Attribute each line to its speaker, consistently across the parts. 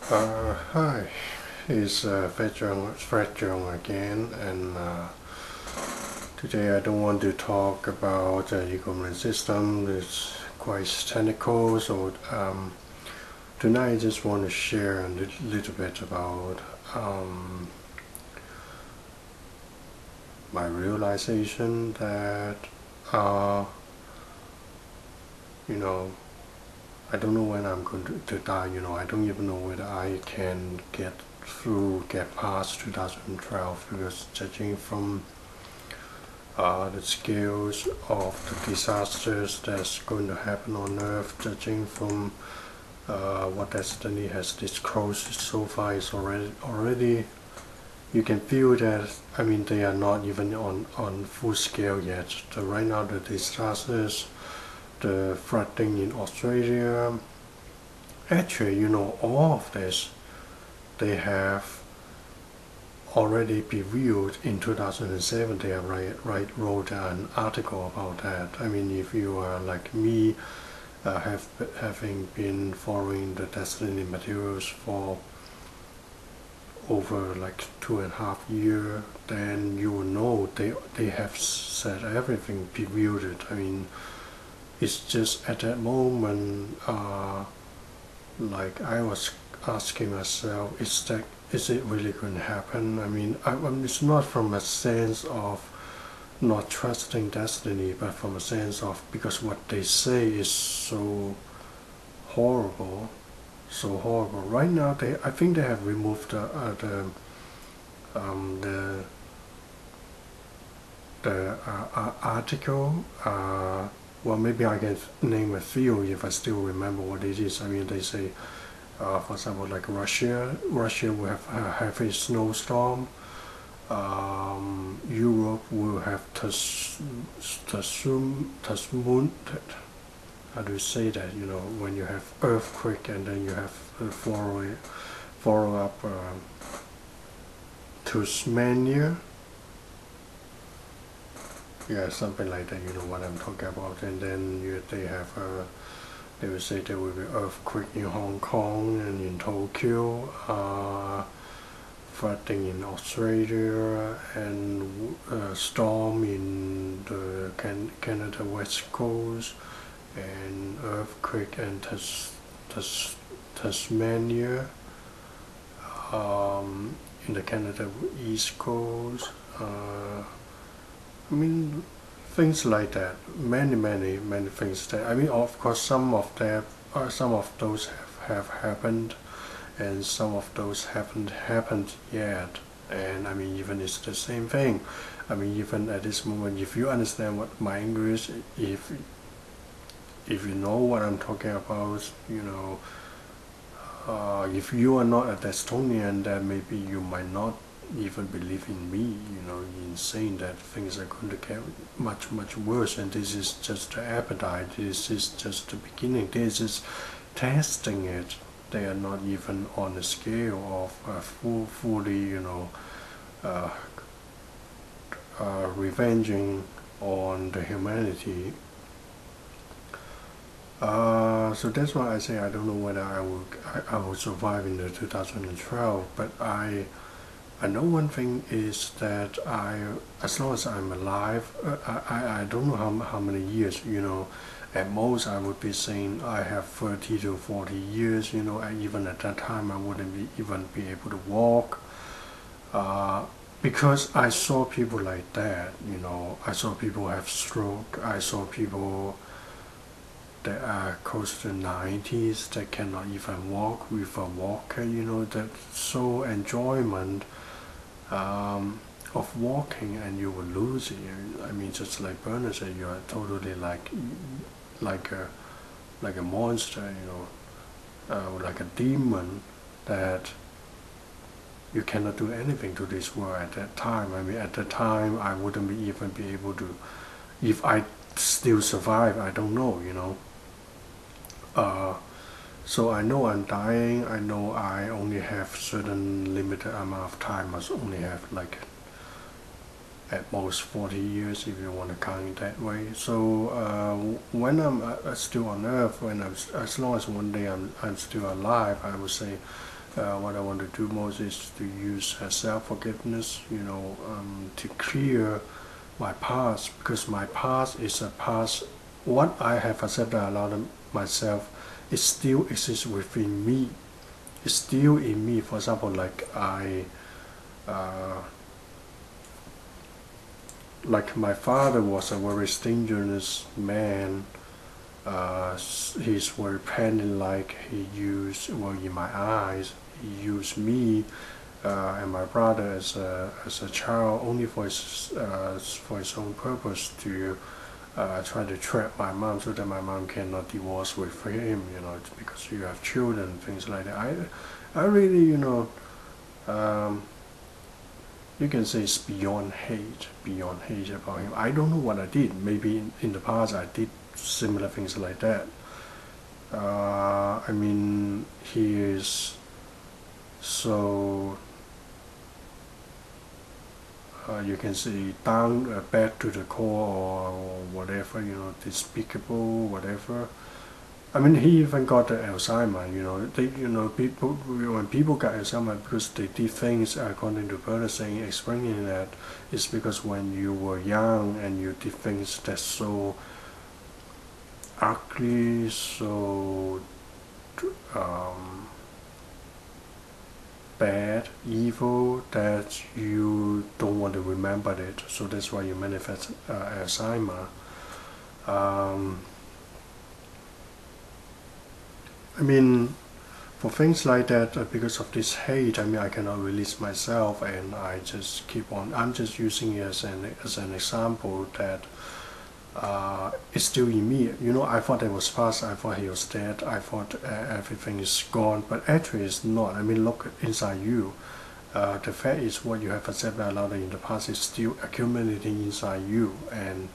Speaker 1: Hi, it's Fred Jung again, and today I don't want to talk about the e-government system. It's quite technical, so tonight I just want to share a little bit about my realization that you know I don't know when I'm going to die. I don't even know whether I can get past 2012, because judging from the scales of the disasters that's going to happen on Earth, judging from what Destiny has disclosed so far, is already you can feel that. I mean, they are not even on full scale yet. So right now, the disasters, the flooding in Australia, actually, all of this, they have already reviewed in 2007. They have wrote an article about that. I mean, if you are like me, having been following the Destiny materials for over like 2.5 years, then you will know they have said everything, reviewed it. I mean, it's just at that moment, like I was asking myself, is it really going to happen? I mean, it's not from a sense of not trusting Destiny, but from a sense of, because what they say is so horrible, so horrible. Right now, I think they have removed the article. Well, maybe I can name a few if I still remember what it is. I mean, they say, for example, like Russia will have a heavy snowstorm. Europe will have how do you say that? When you have earthquake and then you have follow up Tasmania. Yeah, something like that. You know what I'm talking about. And then they will say there will be earthquake in Hong Kong and in Tokyo, flooding in Australia, and storm in the Canada West Coast, and earthquake in Tasmania, in the Canada East Coast. I mean, things like that. Many things that. I mean, of course, some of those have happened, and some of those haven't happened yet. And I mean, even it's the same thing. I mean, even at this moment, if you understand what my English, if you know what I'm talking about, if you are not a Destonian, then maybe you might not even believe in me, in saying that things are going to get much worse, and this is just the appetite, this is just the beginning, this is testing it. They are not even on the scale of fully, revenging on the humanity. So that's why I say I don't know whether I will survive in the 2012, but I know one thing is that as long as I'm alive, I don't know how many years, at most I would be saying I have 30 to 40 years, and even at that time I wouldn't even be able to walk, because I saw people like that, I saw people have stroke, I saw people that are close to 90s that cannot even walk with a walker, that so enjoyment of walking, and you will lose it. I mean, just like Bernard said, you are totally like a monster, like a demon, that you cannot do anything to this world at that time. I mean, at that time, I wouldn't even be able to, if I still survive, I don't know, So I know I'm dying. I know I only have certain limited amount of time. I must only have like at most 40 years, if you want to count it that way. So when I'm still on Earth, as long as one day I'm still alive, I would say what I want to do most is to use self-forgiveness, to clear my past, because my past is a past. What I have accepted and allowed myself, it still exists within me. It's still in me. For example, like like my father was a very dangerous man. He's very pain-like. He used, well, in my eyes, he used me and my brother as a child only for his own purpose, to try to trap my mom so that my mom cannot divorce with him. Because you have children, things like that. I really, you can say it's beyond hate about him. I don't know what I did. Maybe in the past I did similar things like that. I mean, he is so, you can say, down, bad to the core, or whatever, despicable, whatever. I mean, he even got the Alzheimer. People, when people got Alzheimer, because they did things according to Buddha saying, explaining that it's because when you were young and you did things that's so ugly, so bad, evil, that you don't want to remember it. So that's why you manifest Alzheimer. I mean, for things like that, because of this hate, I mean, I cannot release myself, and I just keep on. I'm just using it as an example that it's still in me. I thought it was past. I thought he was dead. I thought everything is gone, but actually it's not. I mean, look inside you. The fact is, what you have accepted allowed in the past is still accumulating inside you, and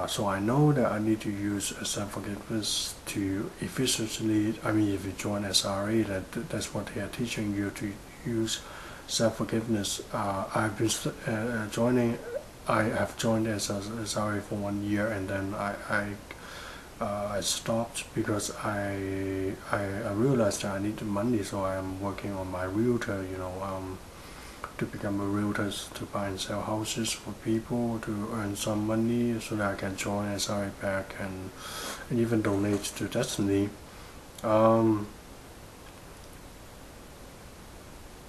Speaker 1: so I know that I need to use self-forgiveness to efficiently. I mean, if you join SRA, that's what they are teaching you, to use self-forgiveness. I've been joining. I have joined SRA for 1 year, and then I stopped because I realized that I need the money, so I am working on my realtor. To become a realtor, to buy and sell houses for people, to earn some money so that I can join SRA back and even donate to Desteni.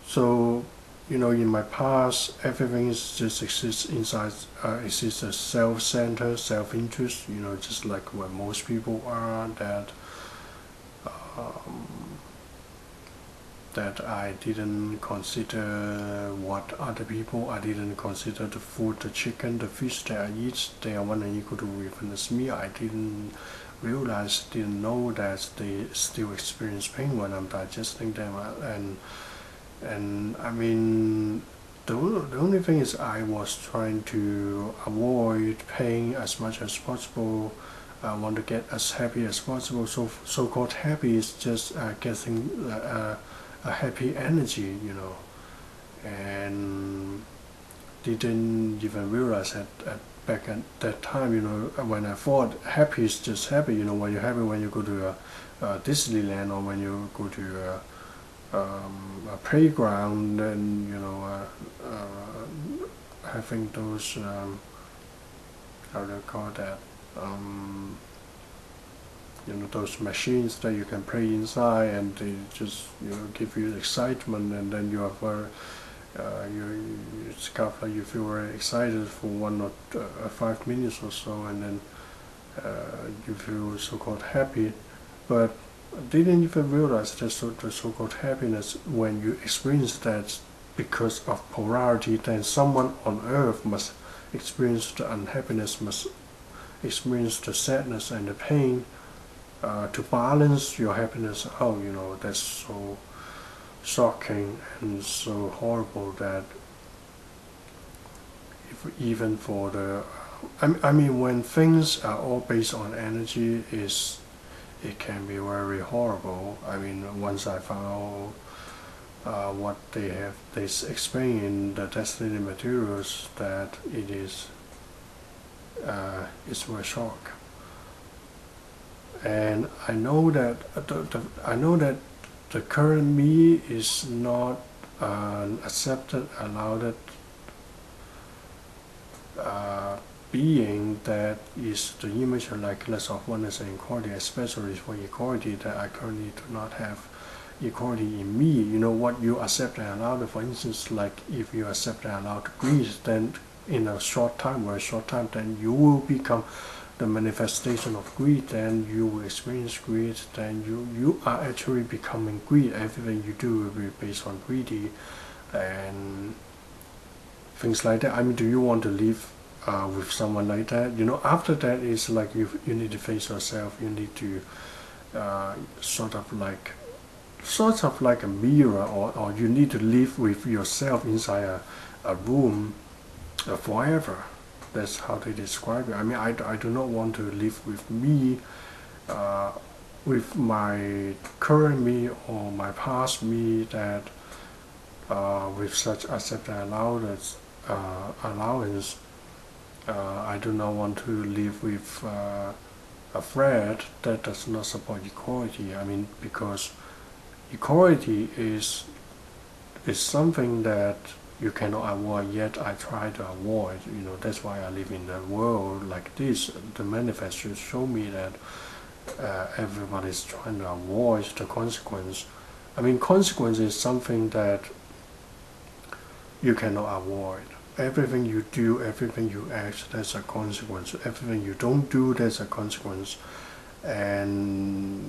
Speaker 1: So, in my past, everything just exists inside, exists as self-centered, self-interest, just like what most people are, that I didn't consider what other people, I didn't consider the food, the chicken, the fish that I eat, they are one and equal to witness me. I didn't realize, didn't know that they still experience pain when I'm digesting them. And I mean, the only thing is I was trying to avoid pain as much as possible. I want to get as happy as possible. So-called happy is just getting a happy energy, and didn't even realize that back at that time, when I thought happy is just happy, when you're happy when you go to a Disneyland, or when you go to a playground, and having those how do you call that, those machines that you can play inside, and they just give you excitement, and then you have it's kind of like you feel very excited for 1 or 5 minutes or so, and then you feel so-called happy. But I didn't even realize that the so-called happiness, when you experience that because of polarity, then someone on earth must experience the unhappiness, must experience the sadness and the pain, to balance your happiness out. That's so shocking and so horrible that even for the, I mean, when things are all based on energy, it can be very horrible. I mean, once I found what they explain in the Desteni materials, that it is it's very shock. And I know that the current me is not accepted, allowed being that is the image and likeness of oneness and equality, especially for equality that I currently do not have equality in me. You know, what you accept and allow, for instance, like if you accept and allow greed, then in a short time, then you will become the manifestation of greed, then you will experience greed, then you are actually becoming greed. Everything you do will be based on greedy and things like that. I mean, do you want to live with someone like that? You know, after that is like you need to face yourself. You need to sort of like a mirror, or you need to live with yourself inside a room forever. That's how they describe it. I mean, I do not want to live with me, with my current me or my past me that with such accept and allowance. I do not want to live with a thread that does not support equality. I mean, because equality is something that you cannot avoid, yet I try to avoid. You know, that's why I live in a world like this. The manifest should show me that everybody's trying to avoid the consequence. I mean, consequence is something that you cannot avoid. Everything you do, everything you act, that's a consequence. Everything you don't do, that's a consequence. And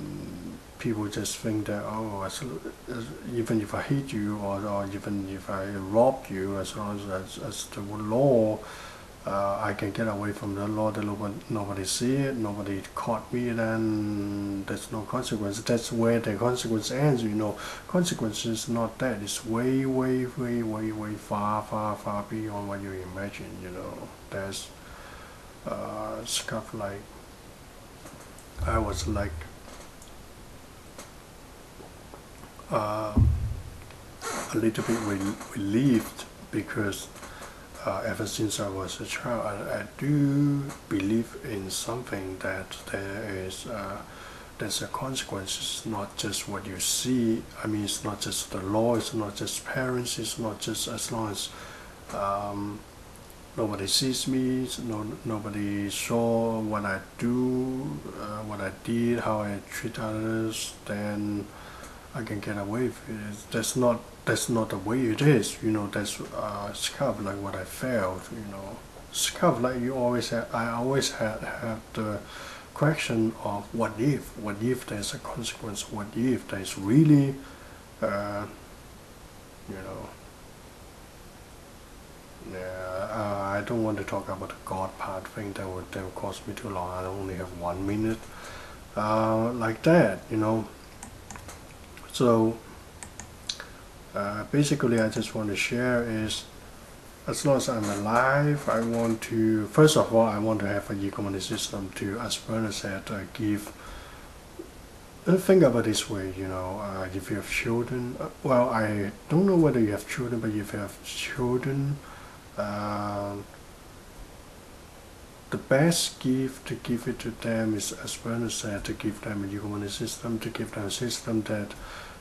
Speaker 1: people just think that, oh, even if I hate you, or even if I rob you, as long as the law, I can get away from the law, that nobody see it, nobody caught me, then there's no consequence. That's where the consequence ends. You know, consequence is not that. It's way far beyond what you imagine. You know, there's stuff like, I was like a little bit relieved, because ever since I was a child, I do believe in something that there's a consequence. It's not just what you see. I mean, it's not just the law, it's not just parents, it's not just as long as nobody sees me, nobody saw what I do, what I did, how I treat others, then I can get away with it. That's not the way it is. You know, that's it's kind of like what I felt. You know, it's kind of like I always have the question of what if there's a consequence? What if there's really, you know. Yeah, I don't want to talk about the God part thing. That would cost me too long. I only have 1 minute. Like that, you know. So basically, I just want to share is, as long as I'm alive, I want to, first of all, I want to have a ecommunity system to, as Bernard said, give. Think about it this way, you know, if you have children, well, I don't know whether you have children, but if you have children, the best gift to give it to them is, as Bernard said, to give them a ecommunity system, to give them a system that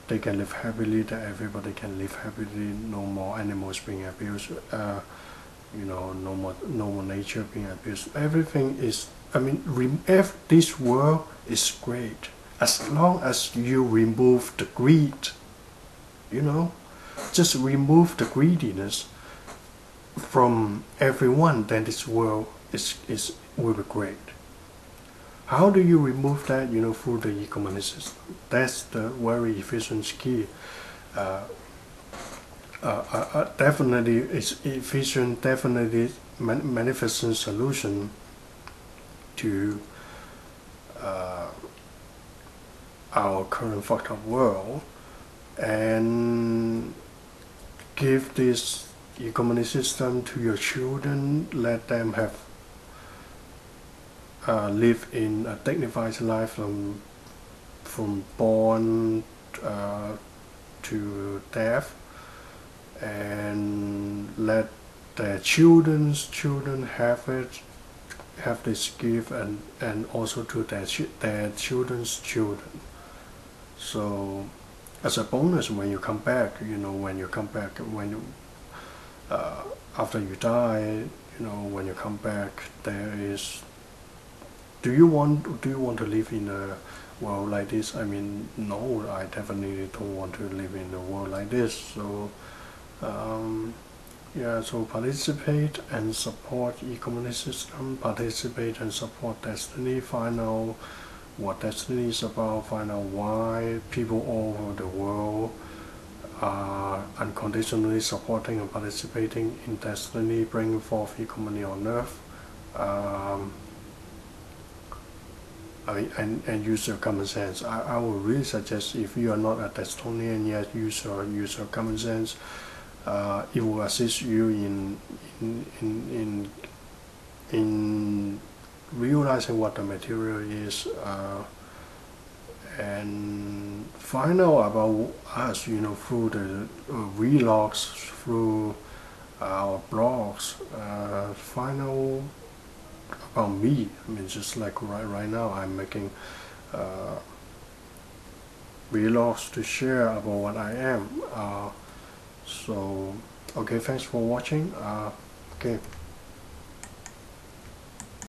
Speaker 1: they can live happily, that everybody can live happily, no more animals being abused, you know, no more nature being abused. Everything is, I mean, this world is great as long as you remove the greed. You know, just remove the greediness from everyone, then this world will be great. How do you remove that? You know, through the ecommunity system. That's the very efficient key. Definitely, it's efficient. Definitely, magnificent solution to our current fucked up world, and give this ecommunity system to your children. Let them have live in a dignified life from born to death, and let their children's children have this gift, and also to their children's children. So as a bonus, when you come back, when you come back, after you die, when you come back, there is. Do you want to live in a world like this? I mean, no, I definitely don't want to live in a world like this. So, yeah, so participate and support e-community system, participate and support Desteni, find out what Desteni is about, find out why people all over the world are unconditionally supporting and participating in Desteni, bringing forth e-community on earth. And use your common sense. I would really suggest, if you are not a Destonian yet, use your common sense. It will assist you in realizing what the material is, and find out about us, through the vlogs, through our blogs. Find out about me. I mean, just like right now, I'm making vlogs to share about what I am. So, okay, thanks for watching. Okay.